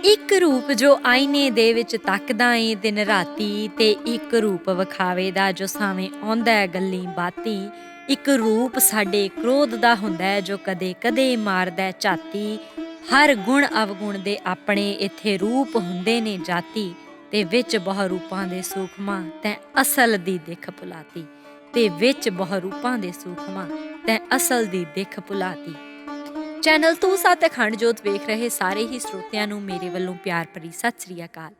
ਇੱਕ ਰੂਪ ਜੋ ਆਈਨੇ ਦੇ ਵਿੱਚ ਤੱਕਦਾ ਏ ਦਿਨ ਰਾਤੀ ਤੇ ਇੱਕ ਰੂਪ ਵਿਖਾਵੇ ਦਾ ਜੋ ਸਾਵੇਂ ਆਉਂਦਾ ਹੈ ਗੱਲੀਂ ਬਾਤੀ। ਇੱਕ ਰੂਪ ਸਾਡੇ ਕ੍ਰੋਧ ਦਾ ਹੁੰਦਾ ਹੈ ਜੋ ਕਦੇ ਕਦੇ ਮਾਰਦਾ ਹੈ ਝਾਤੀ। ਹਰ ਗੁਣ ਅਵਗੁਣ ਦੇ ਆਪਣੇ ਇੱਥੇ ਰੂਪ ਹੁੰਦੇ ਨੇ ਜਾਤੀ। ਤੇ ਵਿੱਚ ਬਹੁ ਰੂਪਾਂ ਦੇ ਸੂਖਮਾ ਤੈਂ ਅਸਲ ਦੀ ਦਿੱਖ ਭੁਲਾਤੀ। ਤੇ ਵਿੱਚ ਬਹੁ ਰੂਪਾਂ ਦੇ ਸੂਖਮਾ ਤੈਂ ਅਸਲ ਦੀ ਦਿੱਖ ਭੁਲਾਤੀ। ਚੈਨਲ ਤੂੰ ਸੱਤ ਅਖੰਡ ਜੋਤ ਵੇਖ ਰਹੇ ਸਾਰੇ ਹੀ ਸਰੋਤਿਆਂ ਨੂੰ ਮੇਰੇ ਵੱਲੋਂ ਪਿਆਰ ਭਰੀ ਸਤਿ ਸ੍ਰੀ ਅਕਾਲ।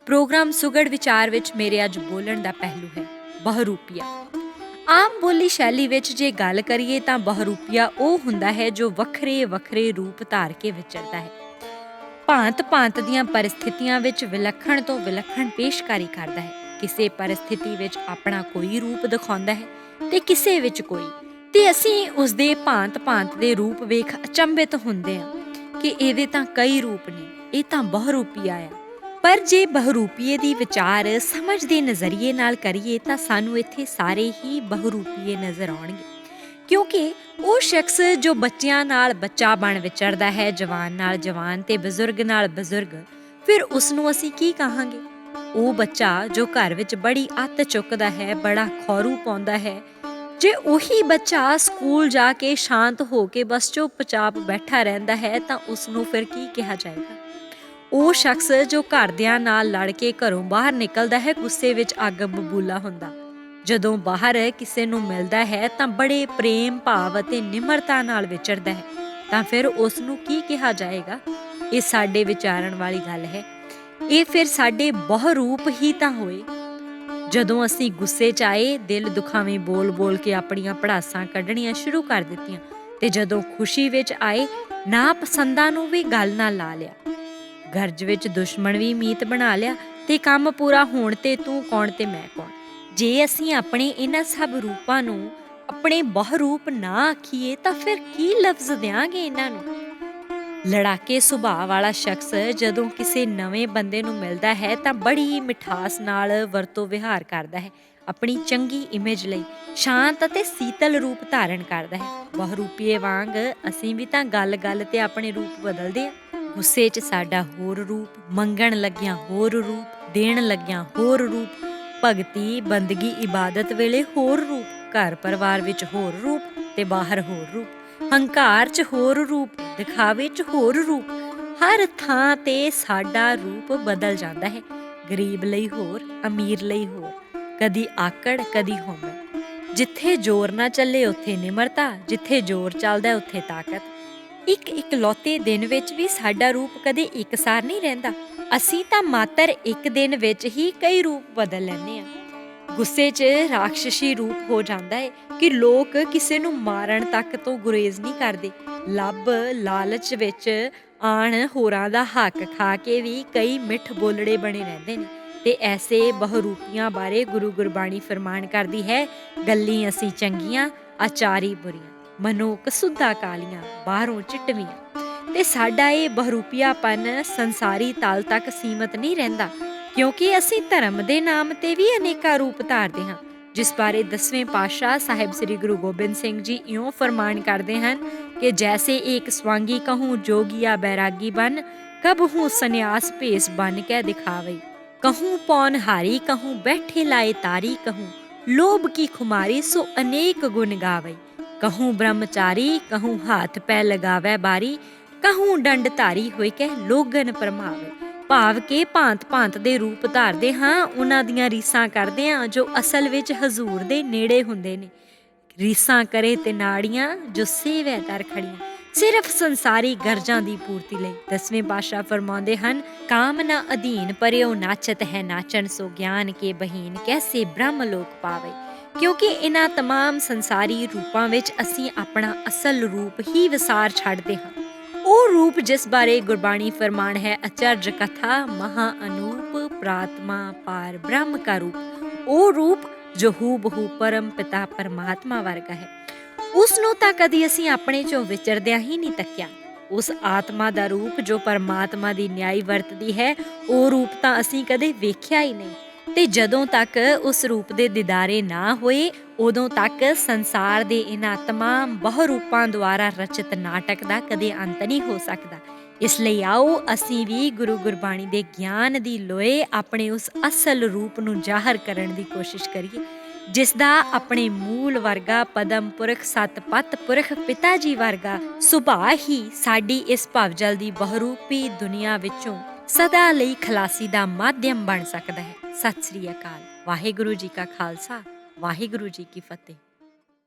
ਪ੍ਰੋਗਰਾਮ ਸੁਗੜ ਵਿਚਾਰ ਵਿੱਚ ਮੇਰੇ ਅੱਜ ਬੋਲਣ ਦਾ ਪਹਿਲੂ ਹੈ ਬਹੁਰੂਪੀਆ। ਆਮ ਬੋਲੀ ਸ਼ੈਲੀ ਵਿੱਚ ਜੇ ਗੱਲ ਕਰੀਏ ਤਾਂ ਬਹੁਰੂਪੀਆ ਉਹ ਹੁੰਦਾ ਹੈ ਜੋ ਵੱਖਰੇ ਵੱਖਰੇ ਰੂਪ ਧਾਰ ਕੇ ਵਿਚਰਦਾ ਹੈ। ਭਾਂਤ ਭਾਂਤ ਦੀਆਂ ਪਰਿਸਥਿਤੀਆਂ ਵਿੱਚ ਵਿਲੱਖਣ ਤੋਂ ਵਿਲੱਖਣ ਪੇਸ਼ਕਾਰੀ ਕਰਦਾ ਹੈ। ਕਿਸੇ ਪਰਿਸਥਿਤੀ ਵਿੱਚ ਆਪਣਾ ਕੋਈ ਰੂਪ ਦਿਖਾਉਂਦਾ ਹੈ ਤੇ ਕਿਸੇ ਵਿੱਚ ਕੋਈ, ਤੇ ਅਸੀਂ ਉਸਦੇ ਭਾਂਤ ਭਾਂਤ ਦੇ ਰੂਪ ਵੇਖ ਅਚੰਭਿਤ ਹੁੰਦੇ ਹਾਂ ਕਿ ਇਹਦੇ ਤਾਂ ਕਈ ਰੂਪ ਨੇ, ਇਹ ਤਾਂ ਬਹੁਰੂਪੀਆ ਆ। ਪਰ ਜੇ ਬਹੁਰੂਪੀਏ ਦੀ ਵਿਚਾਰ ਸਮਝ ਦੇ ਨਜ਼ਰੀਏ ਨਾਲ ਕਰੀਏ ਤਾਂ ਸਾਨੂੰ ਇੱਥੇ ਸਾਰੇ ਹੀ ਬਹੁਰੂਪੀਏ ਨਜ਼ਰ ਆਉਣਗੇ। ਕਿਉਂਕਿ ਉਹ ਸ਼ਖਸ ਜੋ ਬੱਚਿਆਂ ਨਾਲ ਬੱਚਾ ਬਣ ਵਿਚਰਦਾ ਹੈ, ਜਵਾਨ ਨਾਲ ਜਵਾਨ ਤੇ ਬਜ਼ੁਰਗ ਨਾਲ ਬਜ਼ੁਰਗ, ਫਿਰ ਉਸਨੂੰ ਅਸੀਂ ਕੀ ਕਹਾਂਗੇ? ਉਹ ਬੱਚਾ ਜੋ ਘਰ ਵਿੱਚ ਬੜੀ ਅੱਤ ਚੁੱਕਦਾ ਹੈ, ਬੜਾ ਖੌਰੂ ਪਾਉਂਦਾ ਹੈ, ਜੇ ਉਹੀ ਬੱਚਾ ਸਕੂਲ ਜਾ ਕੇ ਸ਼ਾਂਤ ਹੋ ਕੇ ਬਸ ਚੁੱਪ-ਚਾਪ ਬੈਠਾ ਰਹਿੰਦਾ ਹੈ ਤਾਂ ਉਸਨੂੰ ਫਿਰ ਕੀ ਕਿਹਾ ਜਾਏਗਾ? ਉਹ ਸ਼ਖਸ ਜੋ ਘਰਦਿਆਂ ਨਾਲ ਲੜ ਕੇ ਘਰੋਂ ਬਾਹਰ ਨਿਕਲਦਾ ਹੈ, ਗੁੱਸੇ ਵਿੱਚ ਅੱਗ ਬਬੂਲਾ ਹੁੰਦਾ, ਜਦੋਂ ਬਾਹਰ ਕਿਸੇ ਨੂੰ ਮਿਲਦਾ ਹੈ ਤਾਂ ਬੜੇ ਪ੍ਰੇਮ ਭਾਵ ਅਤੇ ਨਿਮਰਤਾ ਨਾਲ ਵਿਚਰਦਾ ਹੈ, ਤਾਂ ਫਿਰ ਉਸਨੂੰ ਕੀ ਕਿਹਾ ਜਾਏਗਾ? ਇਹ ਸਾਡੇ ਵਿਚਾਰਨ ਵਾਲੀ ਗੱਲ ਹੈ। ਇਹ ਫਿਰ ਸਾਡੇ ਬਹੁਰੂਪ ਹੀ ਤਾਂ ਹੋਏ। ਜਦੋਂ ਅਸੀਂ ਗੁੱਸੇ 'ਚ ਆਏ, ਦਿਲ ਦੁਖਾਵੇਂ ਬੋਲ ਬੋਲ ਕੇ ਆਪਣੀਆਂ ਭੜਾਸਾਂ ਕੱਢਣੀਆਂ ਸ਼ੁਰੂ ਕਰ ਦਿੱਤੀਆਂ, ਤੇ ਜਦੋਂ ਖੁਸ਼ੀ ਵਿੱਚ ਆਏ, ਨਾ ਪਸੰਦਾਂ ਨੂੰ ਵੀ ਗੱਲ ਨਾਲ ਲਾ ਲਿਆ, ਗਰਜ ਵਿੱਚ ਦੁਸ਼ਮਣ ਵੀ ਮੀਤ ਬਣਾ ਲਿਆ, ਤੇ ਕੰਮ ਪੂਰਾ ਹੋਣ ਤੇ ਤੂੰ ਕੌਣ ਤੇ ਮੈਂ ਕੌਣ। ਜੇ ਅਸੀਂ ਆਪਣੇ ਇਹਨਾਂ ਸਭ ਰੂਪਾਂ ਨੂੰ ਆਪਣੇ ਬਹੁਰੂਪ ਨਾ ਆਖੀਏ ਤਾਂ ਫਿਰ ਕੀ ਲਫ਼ਜ਼ ਦਿਆਂਗੇ ਇਹਨਾਂ ਨੂੰ? ਲੜਾਕੇ ਸੁਭਾਅ ਵਾਲਾ ਸ਼ਖਸ ਜਦੋਂ ਕਿਸੇ ਨਵੇਂ ਬੰਦੇ ਨੂੰ ਮਿਲਦਾ ਹੈ ਤਾਂ ਬੜੀ ਮਿਠਾਸ ਨਾਲ ਵਰਤੋਂ ਵਿਹਾਰ ਕਰਦਾ ਹੈ, ਆਪਣੀ ਚੰਗੀ ਇਮੇਜ ਲਈ ਸ਼ਾਂਤ ਅਤੇ ਸੀਤਲ ਰੂਪ ਧਾਰਨ ਕਰਦਾ ਹੈ। ਬਹੁਰੂਪੀਏ ਵਾਂਗ ਅਸੀਂ ਵੀ ਤਾਂ ਗੱਲ-ਗੱਲ ਤੇ ਆਪਣੇ ਰੂਪ ਬਦਲਦੇ ਆ। ਗੁੱਸੇ 'ਚ ਸਾਡਾ ਹੋਰ ਰੂਪ, ਮੰਗਣ ਲੱਗਿਆਂ ਹੋਰ ਰੂਪ, ਦੇਣ ਲੱਗਿਆਂ ਹੋਰ ਰੂਪ, ਭਗਤੀ ਬੰਦਗੀ ਇਬਾਦਤ ਵੇਲੇ ਹੋਰ ਰੂਪ, ਘਰ ਪਰਿਵਾਰ ਵਿੱਚ ਹੋਰ ਰੂਪ ਤੇ ਬਾਹਰ ਹੋਰ ਰੂਪ, ਹੰਕਾਰ 'ਚ ਹੋਰ ਰੂਪ, ਦਿਖਾਵੇ 'ਚ ਹੋਰ ਰੂਪ। ਹਰ ਥਾਂ ਤੇ ਸਾਡਾ ਰੂਪ ਬਦਲ ਜਾਂਦਾ ਹੈ। ਗਰੀਬ ਲਈ ਹੋਰ, ਅਮੀਰ ਲਈ ਹੋਰ, ਕਦੀ ਆਕੜ ਕਦੀ ਹਉਮੈ। ਜਿੱਥੇ ਜ਼ੋਰ ਨਾ ਚੱਲੇ ਉੱਥੇ ਨਿਮਰਤਾ, ਜਿੱਥੇ ਜ਼ੋਰ ਚੱਲਦਾ ਉੱਥੇ ਤਾਕਤ। ਇੱਕ ਇਕਲੌਤੇ ਦਿਨ ਵਿੱਚ ਵੀ ਸਾਡਾ ਰੂਪ ਕਦੇ ਇੱਕਸਾਰ ਨਹੀਂ ਰਹਿੰਦਾ। ਅਸੀਂ ਤਾਂ ਮਾਤਰ ਇੱਕ ਦਿਨ ਵਿੱਚ ਹੀ ਕਈ ਰੂਪ ਬਦਲ ਲੈਂਦੇ ਹਾਂ। ਗੁੱਸੇ 'ਚ ਰਾਖਸ਼ੀ ਰੂਪ ਹੋ ਜਾਂਦਾ ਹੈ ਕਿ ਲੋਕ ਕਿਸੇ ਨੂੰ ਮਾਰਨ ਤੱਕ ਤੋਂ ਗੁਰੇਜ਼ ਨਹੀਂ ਕਰਦੇ। ਲੱਭ ਲਾਲਚ ਵਿੱਚ ਆਣ ਹੋਰਾਂ ਦਾ ਹੱਕ ਖਾ ਕੇ ਵੀ ਕਈ ਮਿੱਠ ਬੋਲੜੇ ਬਣੇ ਰਹਿੰਦੇ ਨੇ। ਤੇ ਐਸੇ ਬਹੁਰੂਪੀਆਂ ਬਾਰੇ ਗੁਰੂ ਗੁਰਬਾਣੀ ਫਰਮਾਨ ਕਰਦੀ ਹੈ, ਗੱਲੀਂ ਅਸੀਂ ਚੰਗੀਆਂ, ਆਚਾਰੀ ਬੁਰੀਆਂ, ਮਨੋਂ ਕਸੁੱਧਾ ਕਾਲੀਆਂ, ਬਾਹਰੋਂ ਚਿੱਟਵੀਆਂ। ਤੇ ਸਾਡਾ ਇਹ ਬਹੁਰੂਪੀਆਪਨ ਸੰਸਾਰੀ ਤਲ ਤੱਕ ਸੀਮਤ ਨਹੀਂ ਰਹਿੰਦਾ, ਕਿਉਂਕਿ ਅਸੀਂ ਧਰਮ ਦੇ ਨਾਮ ਤੇ ਵੀ ਅਨੇਕਾਂ ਰੂਪ ਧਾਰਦੇ ਹਾਂ, ਜਿਸ ਬਾਰੇ 10ਵੇਂ ਪਾਤਸ਼ਾਹ ਸਾਹਿਬ ਸ੍ਰੀ ਗੁਰੂ ਗੋਬਿੰਦ ਸਿੰਘ ਜੀ ਇਉਂ ਫਰਮਾਨ ਕਰਦੇ ਹਨ ਕਿ ਜੈਸੇ ਏਕ ਸਵਾਂਗੀ ਕਹੂੰ ਜੋਗੀਆ ਬੈਰਾਗੀ ਬਨ, ਕਬਹੂੰ ਸੰਨਿਆਸ ਭੇਸ ਬਨ ਕੇ ਦਿਖਾਵੇ, कहूँ पौनहारी कहूँ बैठे लाए तारी, कहूँ लोभ की खुमारी सो अनेक गुण गावे, कहूँ ब्रह्मचारी कहूँ हाथ पै लगावे बारी, कहूँ डंड धारी होए के लोगन परमावे। ਭਾਵ ਕਿ ਭਾਂਤ ਭਾਂਤ ਦੇ ਰੂਪ ਧਾਰਦੇ ਹਾਂ, ਉਹਨਾਂ ਦੀਆਂ ਰੀਸਾਂ ਕਰਦੇ ਹਾਂ ਜੋ ਅਸਲ ਵਿੱਚ ਹਜ਼ੂਰ ਦੇ ਨੇੜੇ ਹੁੰਦੇ ਨੇ। ਰੀਸਾਂ ਕਰੇ ਤੇ ਨਾੜੀਆਂ ਜੋ ਸੇਵੈ ਦਰ ਖੜੀਆਂ, ਸਿਰਫ ਸੰਸਾਰੀ ਗਰਜਾਂ ਦੀ ਪੂਰਤੀ ਲਈ। 10ਵੇਂ ਪਾਤਸ਼ਾਹ ਫਰਮਾਉਂਦੇ ਹਨ, ਕਾਮਨਾ ਅਧੀਨ ਪਰਿਓ ਨਾਚਤ ਹੈ ਨਾਚਨ, ਸੋ ਗਿਆਨ ਕੇ ਬਹੀਨ ਕੈਸੇ ਬ੍ਰਹਮ ਲੋਕ ਪਾਵੇ। ਕਿਉਂਕਿ ਇਹਨਾਂ ਤਮਾਮ ਸੰਸਾਰੀ ਰੂਪਾਂ ਵਿੱਚ ਅਸੀਂ ਆਪਣਾ ਅਸਲ ਰੂਪ ਹੀ ਵਿਸਾਰ ਛੱਡਦੇ ਹਾਂ। ਉਹ ਰੂਪ ਜਿਸ ਬਾਰੇ ਗੁਰਬਾਣੀ ਫਰਮਾਨ ਹੈ, ਅਚਰਜ ਕਥਾ ਮਹਾ ਅਨੂਪ ਪ੍ਰਾਤਮਾ ਪਾਰ ਬ੍ਰਹਮ ਕਾ ਰੂਪ। ਉਹ ਰੂਪ ਜੋ ਹੂ ਬਹੂ ਪਰਮ ਪਿਤਾ ਪਰਮਾਤਮਾ ਵਰਗਾ ਹੈ, ਉਸ ਨੂੰ ਤਾਂ ਕਦੀ ਅਸੀਂ ਆਪਣੇ ਚੋਂ ਵਿਚਰਦਿਆਂ ਹੀ ਨਹੀਂ ਤੱਕਿਆ। ਉਸ ਆਤਮਾ ਦਾ ਰੂਪ ਜੋ ਪਰਮਾਤਮਾ ਦੀ ਨਿਆਈ ਵਰਤਦੀ ਹੈ, ਉਹ ਰੂਪ ਤਾਂ ਅਸੀਂ ਕਦੇ ਵੇਖਿਆ ਹੀ ਨਹੀਂ। ਤੇ ਜਦੋਂ ਤੱਕ ਉਸ ਰੂਪ ਦੇ ਦੀਦਾਰੇ ਨਾ ਹੋਏ, ਉਦੋਂ ਤੱਕ ਸੰਸਾਰ ਦੇ ਇਹਨਾਂ ਤਮਾਮ ਬਹੁਰੂਪਾਂ ਦੁਆਰਾ ਰਚਿਤ ਨਾਟਕ ਦਾ ਕਦੇ ਅੰਤ ਨਹੀਂ ਹੋ ਸਕਦਾ। ਇਸ ਲਈ ਆਓ ਅਸੀਂ ਵੀ ਗੁਰੂ ਗੁਰਬਾਣੀ ਦੇ ਗਿਆਨ ਦੀ ਲੋਏ ਆਪਣੇ ਉਸ ਅਸਲ ਰੂਪ ਨੂੰ ਜ਼ਾਹਰ ਕਰਨ ਦੀ ਕੋਸ਼ਿਸ਼ ਕਰੀਏ, ਜਿਸ ਦਾ ਆਪਣੇ ਮੂਲ ਵਰਗਾ ਪਦਮ ਪੁਰਖ ਸਤਪਤ ਪੁਰਖ ਪਿਤਾ ਜੀ ਵਰਗਾ ਸੁਭਾਅ ਹੀ ਸਾਡੀ ਇਸ ਭਵਜਲ ਦੀ ਬਹੁਰੂਪੀ ਦੁਨੀਆ ਵਿੱਚੋਂ ਸਦਾ ਲਈ ਖਲਾਸੀ ਦਾ ਮਾਧਿਅਮ ਬਣ ਸਕਦਾ ਹੈ। ਸਤਿ ਸ੍ਰੀ ਅਕਾਲ। ਵਾਹਿਗੁਰੂ ਜੀ ਕਾ ਖਾਲਸਾ, ਵਾਹਿਗੁਰੂ ਜੀ ਕੀ ਫਤਿਹ।